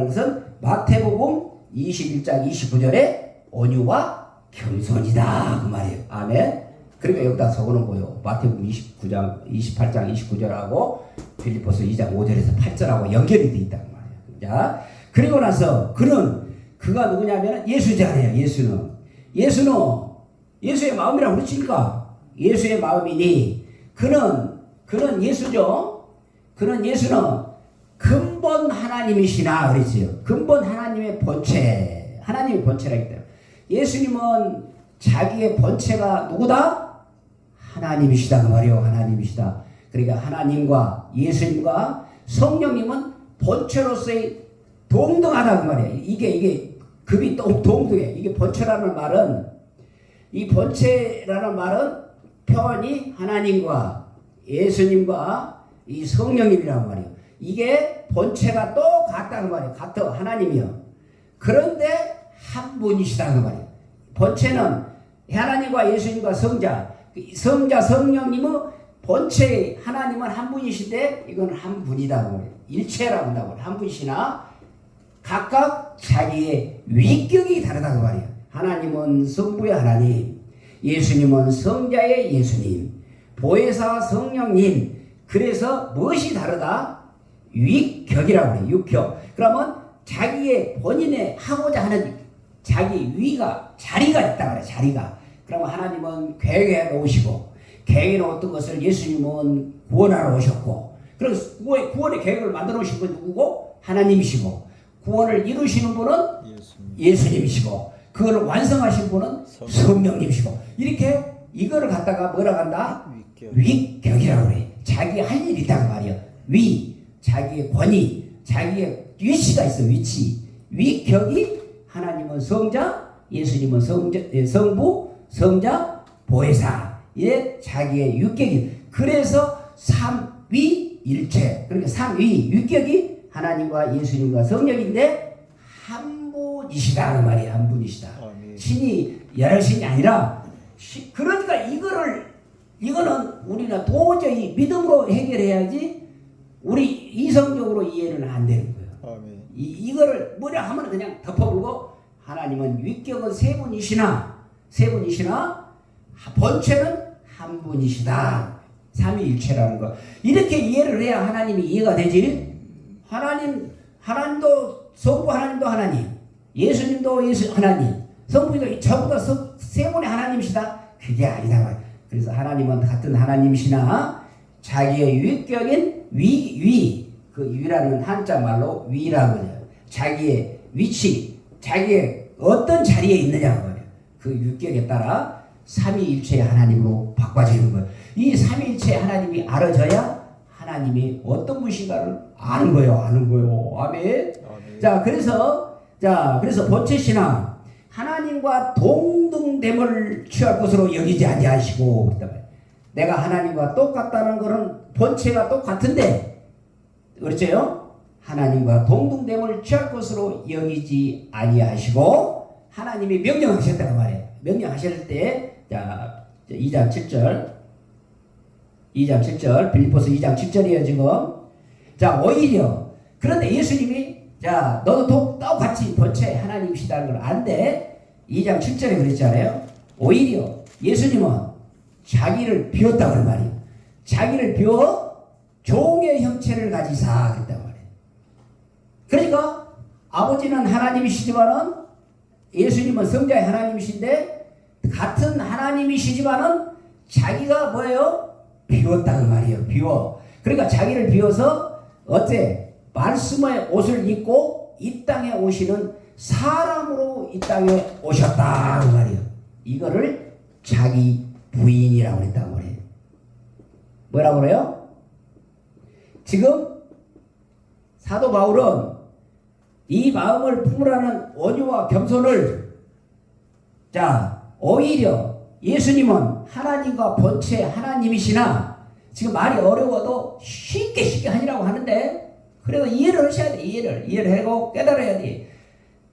것은 마태복음 21장 29절에 온유와 겸손이다 그 말이에요. 아멘. 그러니까 여기다 적어놓은 거예요. 마태복음 28장 29절하고 빌립보서 2장 5절에서 8절하고 연결이 되어 있다는 말이에요. 자, 그리고 나서 그가 누구냐면 예수잖아요. 예수는 예수의 마음이라고 그랬으니까 예수의 마음이니 그는 예수죠. 예수는 근본 하나님이시나 그랬어요. 근본 하나님의 본체, 하나님의 본체라 했다. 예수님은 자기의 본체가 누구다? 하나님이시다 그 말이요. 하나님이시다. 그러니까 하나님과 예수님과 성령님은 본체로서의 동등하다 그 말이에요. 이게 급이 동등해. 이게 본체라는 말은, 이 본체라는 말은 표현이 하나님과 예수님과 이 성령님이라는 말이에요. 이게 본체가 똑같다 그 말이에요. 같아 하나님이요. 그런데 한 분이시다 그 말이에요. 본체는 하나님과 예수님과 성자 성령님의 본체 하나님은 한 분이신데 이건 한 분이다 그 말이에요. 일체라고 한다고 한 분이시나 각각 자기의 위격이 다르다 그 말이에요. 하나님은 성부의 하나님, 예수님은 성자의 예수님, 보혜사 성령님. 그래서 무엇이 다르다? 위격이라고 해요. 위격. 그러면 자기의 본인의 하고자 하는 자기 위가 자리가 있다 그래. 자리가. 그러면 하나님은 계획해 놓으시고 계획해 놓았던 것을 예수님은 구원하러 오셨고, 그래서 구원의 계획을 만들어 오신 분 누구고? 하나님이시고, 구원을 이루시는 분은 예수님이시고, 그걸 완성하신 분은 성령님이시고, 이렇게 이거를 갖다가 뭐라 한다? 위격이라고 그래. 자기 할 일이 있다고 말이야. 자기의 권위, 자기의 위치가 있어. 위격이 하나님은 성자, 예수님은 성부, 성자, 보혜사. 이게 자기의 위격이. 그래서 삼위일체. 그러니까 위격이 하나님과 예수님과 성령인데 한 분이시다 그 말이야. 한 분이시다. 신이 여러 신이 아니라 그러니까 이거는 우리가 도저히 믿음으로 해결해야지 우리 이성적으로 이해는 안 되는 거예요. 이거를 뭐라 하면 그냥 덮어버리고 하나님은 위격은 세 분이시나 본체는 한 분이시다. 삼위일체라는 거. 이렇게 이해를 해야 하나님이 이해가 되지. 하나님도 성부, 하나님도 하나님, 예수님도 하나님, 성부도 전부 다 세 분의 하나님이시다. 그게 아니다. 그래서 하나님은 같은 하나님이시나 자기의 위격인 그 위라는 한자 말로 위라고 해요. 자기의 위치, 자기의 어떤 자리에 있느냐고 해요. 그 위격에 따라 삼위일체의 하나님으로 바꿔지는 거예요. 이 삼위일체의 하나님이 알아져야 하나님이 어떤 분이신가를 아는 거예요. 아멘. 자, 그래서 자, 그래서 본체시나 하나님과 동등됨을 취할 것으로 여기지 아니하시고 그랬단 말이에요. 내가 하나님과 똑같다는 것은 본체가 똑같은데 그렇죠? 하나님과 동등됨을 취할 것으로 여기지 아니하시고 하나님이 명령하셨다는 말이에요. 명령하실 때 자, 2장 7절 빌립보서 2장 7절이에요 지금. 자, 오히려 그런데 예수님이 자, 너도 똑같이 본체 하나님이시다는 걸 안데 2장 7절에 그랬잖아요. 오히려 예수님은 자기를 비웠다고 말이에요. 자기를 비워 종의 형체를 가지사 그랬단 말이에요. 그러니까 아버지는 하나님이시지만은 예수님은 성자의 하나님이신데 같은 하나님이시지만은 자기가 뭐예요? 비웠다고 말이에요. 비워. 그러니까 자기를 비워서 어때? 말씀의 옷을 입고 이 땅에 오시는 사람으로 이 땅에 오셨다 그 말이에요. 이거를 자기 부인이라고 했다고 그래요. 뭐라고 그래요? 지금 사도 바울은 이 마음을 품으라는 온유와 겸손을 자 오히려 예수님은 하나님과 본체 하나님이시나 지금 말이 어려워도 쉽게 하시라고 하는데 그래도 이해를 하셔야 돼. 이해를 하고 깨달아야 돼.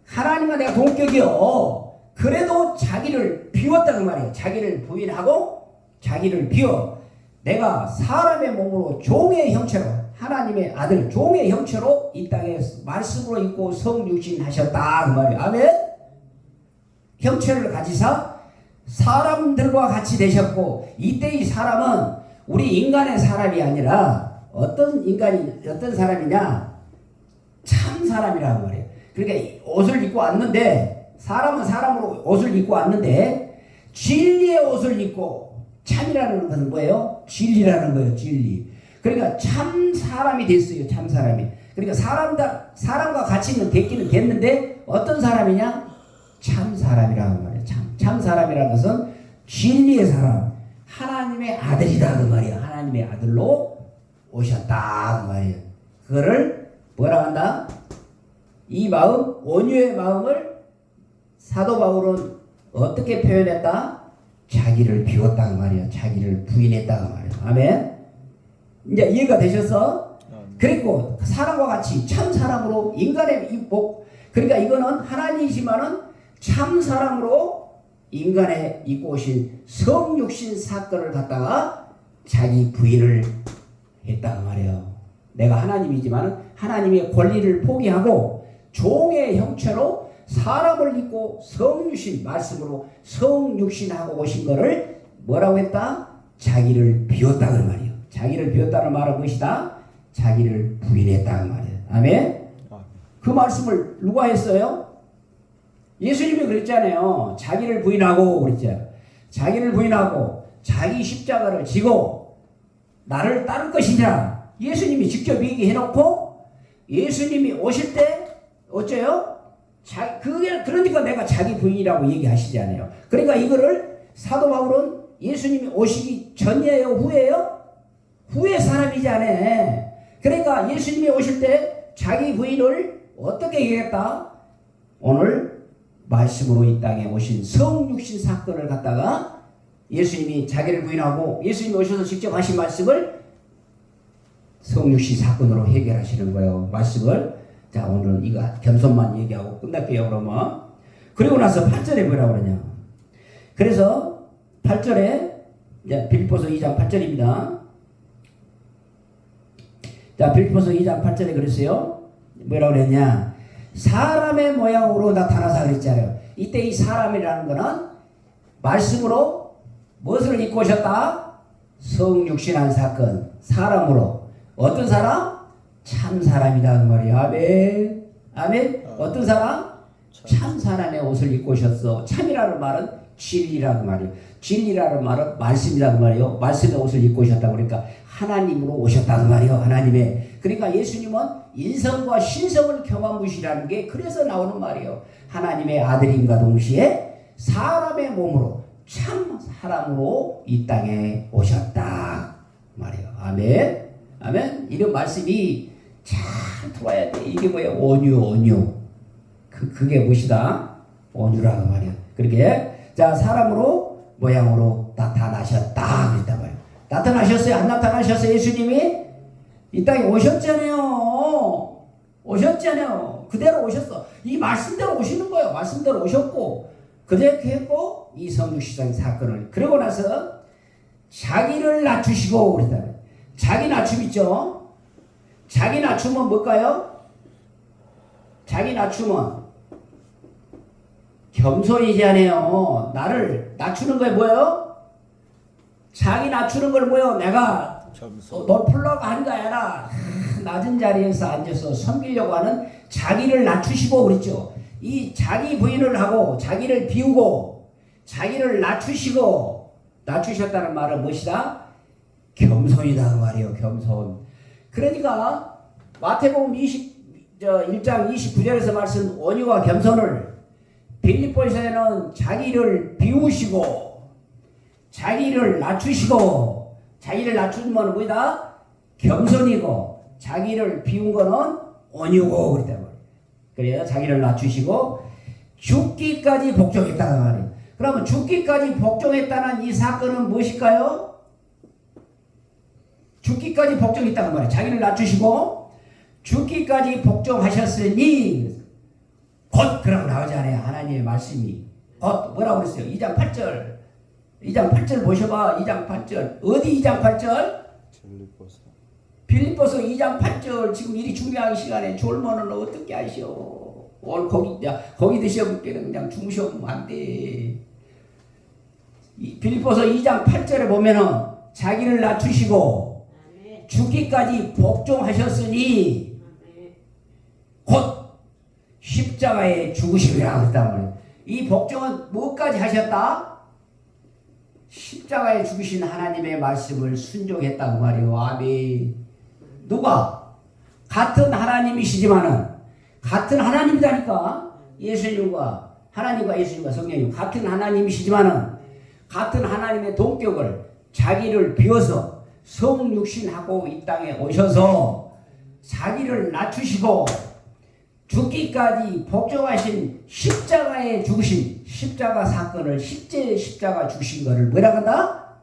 하나님과 내가 동격이요. 그래도 자기를 비웠다는 말이에요. 자기를 부인하고 자기를 비워. 내가 사람의 몸으로 종의 형체로 하나님의 아들 종의 형체로 이 땅에 말씀으로 있고 성육신 하셨다 그 말이에요. 아멘. 형체를 가지사 사람들과 같이 되셨고 이때 이 사람은 우리 인간의 사람이 아니라 어떤 사람이냐? 참 사람이라는 말이에요. 그러니까 옷을 입고 왔는데 사람은 사람으로 옷을 입고 왔는데 진리의 옷을 입고 참이라는 것은 뭐예요? 진리라는 거예요. 진리. 그러니까 참 사람이 됐어요. 참 사람이. 그러니까 사람과 같이는 됐는데 어떤 사람이냐? 참 사람이라는 말이에요. 참 사람이라는 것은 진리의 사람. 하나님의 아들이다 그 말이에요. 하나님의 아들로 오셨다 그 말이에요. 그거를 뭐라고 한다? 이 마음, 온유의 마음을 사도 바울은 어떻게 표현했다? 자기를 비웠다 그 말이에요. 자기를 부인했다 그 말이에요. 아멘. 이제 이해가 되셨어? 그리고 사람과 같이 참 사람으로 인간의 입복. 그러니까 이거는 하나님이지만은 참 사람으로 인간에 입고 오신 성육신 사건을 갖다가 자기 부인을 했다고 말이에요. 내가 하나님이지만 하나님의 권리를 포기하고 종의 형체로 사람을 입고 성육신 말씀으로 성육신하고 오신 것을 뭐라고 했다? 자기를 비웠다 그 말이에요. 자기를 비웠다는 말은 무엇이다? 자기를 부인했다 그 말이에요. 아멘. 그 말씀을 누가 했어요? 예수님이 그랬잖아요. 자기를 부인하고 그랬죠. 자기를 부인하고 자기 십자가를 지고 나를 따를 것이냐. 예수님이 직접 얘기해놓고 예수님이 오실 때 어째요? 그러니까 내가 자기 부인이라고 얘기하시잖아요. 그러니까 이거를 사도 바울은 예수님이 오시기 전이에요? 후에요? 후의 사람이잖아요. 그러니까 예수님이 오실 때 자기 부인을 어떻게 얘기했다? 오늘 말씀으로 이 땅에 오신 성육신 사건을 갖다가 예수님이 자기를 부인하고 예수님이 오셔서 직접 하신 말씀을 성육신 사건으로 해결하시는 거예요. 말씀을. 자, 오늘은 이거 겸손만 얘기하고 끝날게요. 그러면. 그리고 나서 8절에 뭐라고 그러냐. 그래서 8절에 빌립보서 2장 8절입니다. 자, 빌립보서 2장 8절에 그랬어요. 뭐라고 그랬냐. 사람의 모양으로 나타나서 그랬잖아요. 이때 이 사람이라는 거는 말씀으로 무엇을 입고 오셨다? 성육신한 사건. 사람으로. 어떤 사람? 참 사람이다 그 말이에요. 아멘. 아멘. 어떤 사람? 참 사람의 옷을 입고 오셨어. 참이라는 말은 진리라는 말이에요. 진리라는 말은 말씀이라는 말이에요. 말씀의 옷을 입고 오셨다 그러니까 하나님으로 오셨다 그 말이에요. 하나님의. 그러니까 예수님은 인성과 신성을 경험하시라는 게 그래서 나오는 말이에요. 하나님의 아들임과 동시에 사람의 몸으로 참 사람으로 이 땅에 오셨다 말이에요. 아멘. 아멘. 이런 말씀이 잘 들어야 돼. 이게 뭐예요? 온유. 그게 무엇이다? 온유라고 말이야. 그렇게 자 사람으로 모양으로 나타나셨다 그랬단 말이야. 나타나셨어요? 안 나타나셨어요? 예수님이 이 땅에 오셨잖아요. 오셨잖아요. 그대로 오셨어. 이 말씀대로 오시는 거예요. 말씀대로 오셨고 그렇게 했고 이 성육신상 사건을 그러고 나서 자기를 낮추시고 그랬다. 자기 낮춤 있죠? 자기 낮춤은 뭘까요? 자기 낮춤은 겸손이잖아요. 나를 낮추는 거에 뭐예요? 자기 낮추는 걸 뭐예요? 내가 높으려고 하는 거 아니라 낮은 자리에서 앉아서 섬기려고 하는 자기를 낮추시고 그랬죠. 이 자기 부인을 하고 자기를 비우고 자기를 낮추시고 낮추셨다는 말은 무엇이다? 겸손이다 그 말이에요. 겸손. 그러니까 마태복음 1장 29절에서 말씀 온유와 겸손을 빌립보서에는 자기를 비우시고 자기를 낮추시고 자기를 낮추면 뭐다? 겸손이고 자기를 비운 거는 온유고 그랬단 말이에요. 그래요. 자기를 낮추시고 죽기까지 복종했다는 말이에요. 그러면 죽기까지 복종했다는 이 사건은 무엇일까요? 죽기까지 복종했다는 말이에요. 자기를 낮추시고 죽기까지 복종하셨으니 곧 그라고 나오잖아요. 하나님의 말씀이 곧 뭐라고 그랬어요? 2장 8절 2장 8절 보셔봐. 2장 8절 어디 2장 8절? 빌립보서 2장 8절 지금 이리 중요한 시간에 졸면은 어떻게 하시오? 오늘 고기 드셔볼 때는 그냥 주무셔보면 안 돼. 빌립보서 2장 8절에 보면은 자기를 낮추시고 죽기까지 복종하셨으니 곧 십자가에 죽으심이라고 했단 말이에요. 이 복종은 무엇까지 하셨다? 십자가에 죽으신 하나님의 말씀을 순종했다고 말이에요. 아멘. 누가? 같은 하나님이시지만은 같은 하나님이다니까. 예수님과 하나님과 예수님과 성령님 같은 하나님이시지만은 같은 하나님의 동격을 자기를 비워서 성육신하고 이 땅에 오셔서 자기를 낮추시고 죽기까지 복종하신 십자가에 죽으신 십자가 사건을 십자가 죽으신 것을 뭐라고 한다?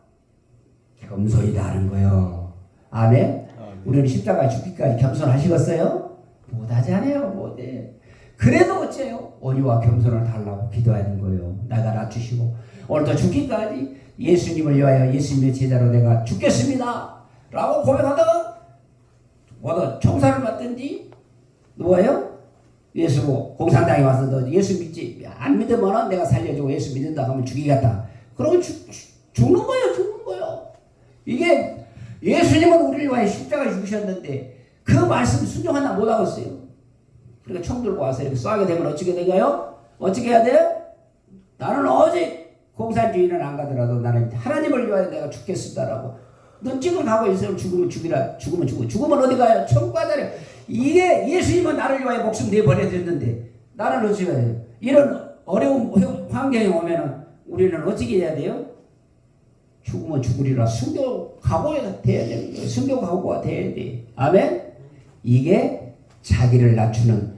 겸손이다 하는 거예요. 아멘. 우리는 십자가에 죽기까지 겸손하시겠어요? 못하지 않아요. 못해. 그래도 어째요? 온유와 겸손을 달라고 기도하는 거예요. 내가 낮추시고 오늘도 죽기까지 예수님을 위하여 예수님의 제자로 내가 죽겠습니다 라고 고백하다가 와도 총살을 받든지 누가요? 예수 공산당에 와서 너 예수 믿지 안 믿으면 내가 살려주고 예수 믿는다 하면 죽이겠다. 그러면 죽는 거예요. 죽는 거예요. 이게 예수님은 우리를 위하여 십자가에 죽으셨는데 그 말씀 순종하나 못하겠어요. 그러니까 총 들고 와서 이렇게 쏘게 되면 어떻게 되나요? 어떻게 해야 돼? 나는 오직 공산주의는 안 가더라도 나는 하나님을 위하여 내가 죽겠습니다라고. 너 지금 가고 있어요. 죽으면 죽이라. 죽으면 죽어. 죽으면 어디 가요? 천국 가잖아요. 이게 예수님은 나를 위하여 목숨 내버려졌는데 나는 어떻게 해야 돼요? 이런 어려운 환경에 오면은 우리는 어떻게 해야 돼요? 죽으면 죽으리라. 순교하고 돼야 되는 거예요. 순교하고가 돼야 돼. 아멘? 이게 자기를 낮추는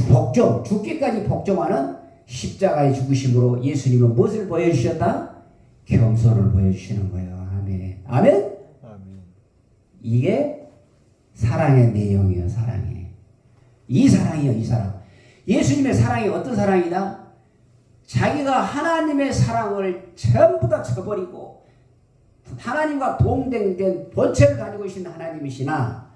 복종, 죽기까지 복종하는 십자가의 죽으심으로 예수님은 무엇을 보여주셨다? 겸손을 보여주시는 거예요. 아멘. 아멘? 아멘. 이게 사랑의 내용이에요. 사랑이. 이 사랑이요. 이 사랑. 예수님의 사랑이 어떤 사랑이다? 자기가 하나님의 사랑을 전부 다 쳐버리고 하나님과 동등된 본체를 가지고 계신 하나님이시나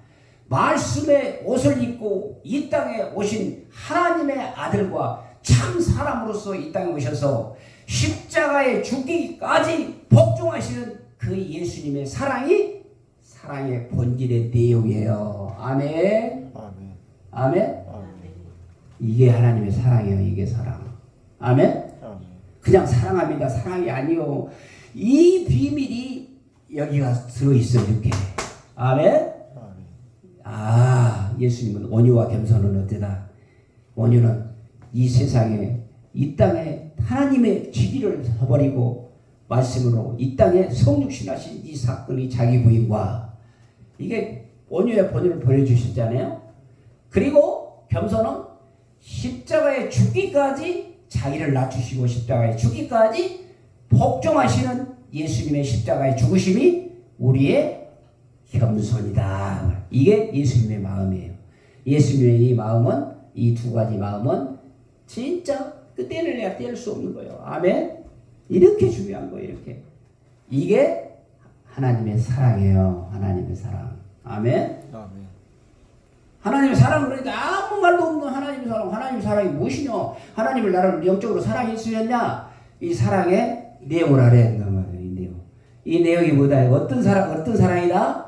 말씀의 옷을 입고 이 땅에 오신 하나님의 아들과 참 사람으로서 이 땅에 오셔서 십자가에 죽기까지 복종하시는 그 예수님의 사랑이 사랑의 본질의 내용이에요. 아멘. 아멘. 아멘. 아멘. 이게 하나님의 사랑이에요. 이게 사랑. 아멘. 아멘. 그냥 사랑합니다. 사랑이 아니요. 이 비밀이 여기가 들어있어요. 이렇게. 아멘. 아, 예수님은 온유와 겸손은 어때다? 온유는 이 세상에 이 땅에 하나님의 지위를 서버리고 말씀으로 이 땅에 성육신하신 이 사건이 자기 부인과 이게 온유의 본질을 보여주셨잖아요. 그리고 겸손은 십자가에 죽기까지 자기를 낮추시고 십자가에 죽기까지 복종하시는 예수님의 십자가의 죽으심이 우리의 겸손이다. 이게 예수님의 마음이에요. 예수님의 이 마음은, 이 두 가지 마음은 진짜 떼내야 뗄 수 없는 거예요. 아멘. 이렇게 중요한 거예요. 이렇게. 이게 하나님의 사랑이에요. 하나님의 사랑. 아멘. 아멘. 하나님의 사랑, 그러니까 아무 말도 없는 하나님의 사랑. 하나님의 사랑이 무엇이냐? 하나님을 나를 영적으로 사랑했으면야 이 사랑의 내용을 알아야 된단 말이에요. 이 내용. 이 내용이 뭐다? 어떤 사랑이다?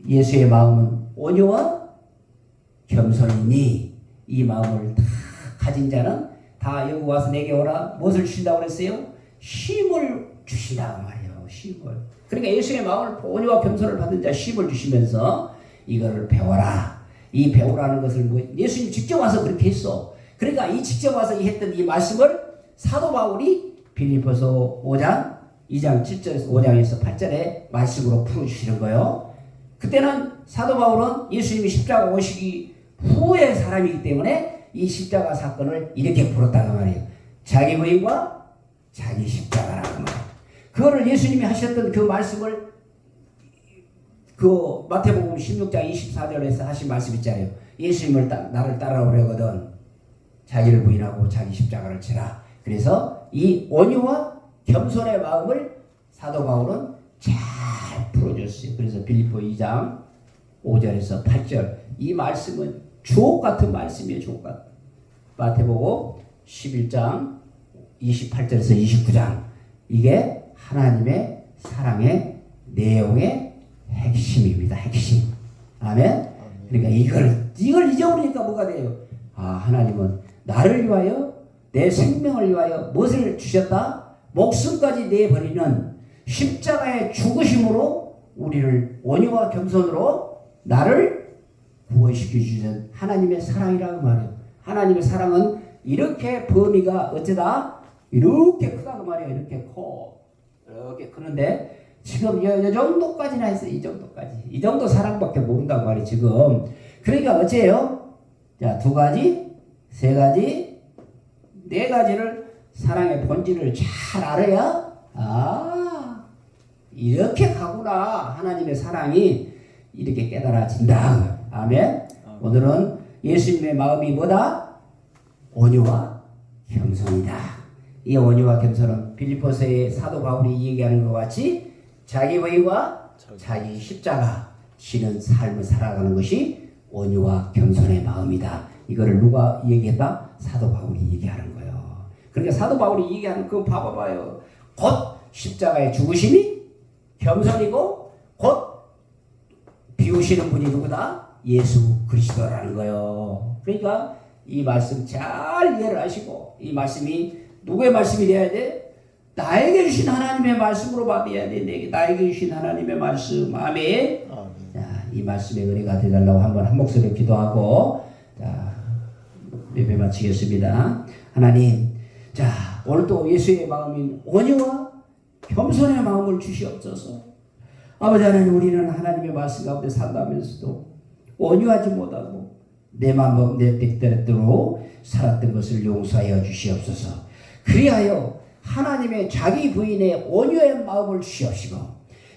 예수의 마음은 온유와 겸손이니 이 마음을 다 가진 자는 다 여기 와서 내게 오라. 무엇을 주신다고 그랬어요? 쉼을 주신다고 말이에요. 쉼을. 그러니까 예수의 마음을 온유와 겸손을 받은 자 쉼을 주시면서 이거를 배워라. 이 배우라는 것을 뭐 예수님 직접 와서 그렇게 했어. 그러니까 이 직접 와서 했던 이 말씀을 사도 바울이 빌립보서 5장 2장 7절에서 5장에서 8절에 말씀으로 풀어주시는 거예요. 그때는 사도 바울은 예수님이 십자가 오시기 후의 사람이기 때문에 이 십자가 사건을 이렇게 풀었다는 말이에요. 자기 부인과 자기 십자가라는 말이에요. 그거를 예수님이 하셨던 그 말씀을 그 마태복음 16장 24절에서 하신 말씀 있잖아요. 예수님을 나를 따라오려거든 자기를 부인하고 자기 십자가를 지라. 그래서 이 온유와 겸손의 마음을 사도 바울은 잘 풀어줬어요. 그래서 빌립보 2장 5절에서 8절 이 말씀은 주옥 같은 말씀이에요. 주옥 같은. 마태복음 11장 28절에서 29장 이게 하나님의 사랑의 내용의 핵심입니다. 핵심. 아멘. 그러니까 이걸 잊어버리니까 뭐가 돼요? 아, 하나님은 나를 위하여 내 생명을 위하여 무엇을 주셨다? 목숨까지 내버리는 십자가의 죽으심으로 우리를 온유와 겸손으로 나를 구원시켜 주신 하나님의 사랑이라고 말해요. 하나님의 사랑은 이렇게 범위가 어쩌다 이렇게 크다고 말해요. 이렇게 커. 이렇게 크는데 지금 이 정도까지나 했어요. 이 정도까지. 이 정도 사랑밖에 모른다고 말이에요. 지금. 그러니까 어째요? 자, 2가지, 3가지, 4가지를 사랑의 본질을 잘 알아야 이렇게 가구나. 하나님의 사랑이 이렇게 깨달아진다. 아멘. 오늘은 예수님의 마음이 뭐다? 온유와 겸손이다. 이 온유와 겸손은 빌립보서의 사도 바울이 얘기하는 것 같이 자기 부인과 자기 십자가 지는 삶을 살아가는 것이 온유와 겸손의 마음이다. 이거를 누가 얘기했다? 사도 바울이 얘기하는 거예요. 그러니까 사도 바울이 얘기하는 그거 봐봐요. 곧 십자가의 죽으심이 겸손이고 곧 비우시는 분이 누구다? 예수 그리스도라는 거예요. 그러니까 이 말씀 잘 이해를 하시고 이 말씀이 누구의 말씀이 돼야 돼? 나에게 주신 하나님의 말씀으로 받아야 돼. 나에게 주신 하나님의 말씀. 아멘. 자, 이 말씀의 은혜가 되달라고 한번 한 목소리로 기도하고 자, 예배 마치겠습니다. 하나님, 자, 오늘도 예수의 마음인 온유와 겸손의 마음을 주시옵소서. 아버지 하나님, 우리는 하나님의 말씀 가운데 산다면서도 온유하지 못하고 내 마음 내 뜻대로 살았던 것을 용서하여 주시옵소서. 그리하여 하나님의 자기 부인의 온유의 마음을 주시옵시고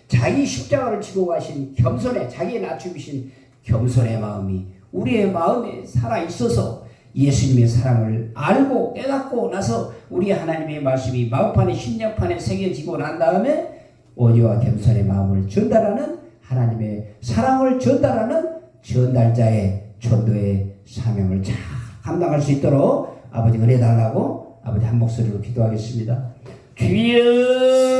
자기 십자가를 지고 가신 겸손의 자기의 낮춤이신 겸손의 마음이 우리의 마음에 살아있어서 예수님의 사랑을 알고 깨닫고 나서 우리 하나님의 말씀이 마음판에 심령판에 새겨지고 난 다음에 온유와 겸손의 마음을 전달하는 하나님의 사랑을 전달하는 전달자의 전도의 사명을 잘 감당할 수 있도록 아버지 은혜 달라고 아버지 한 목소리로 기도하겠습니다. 주여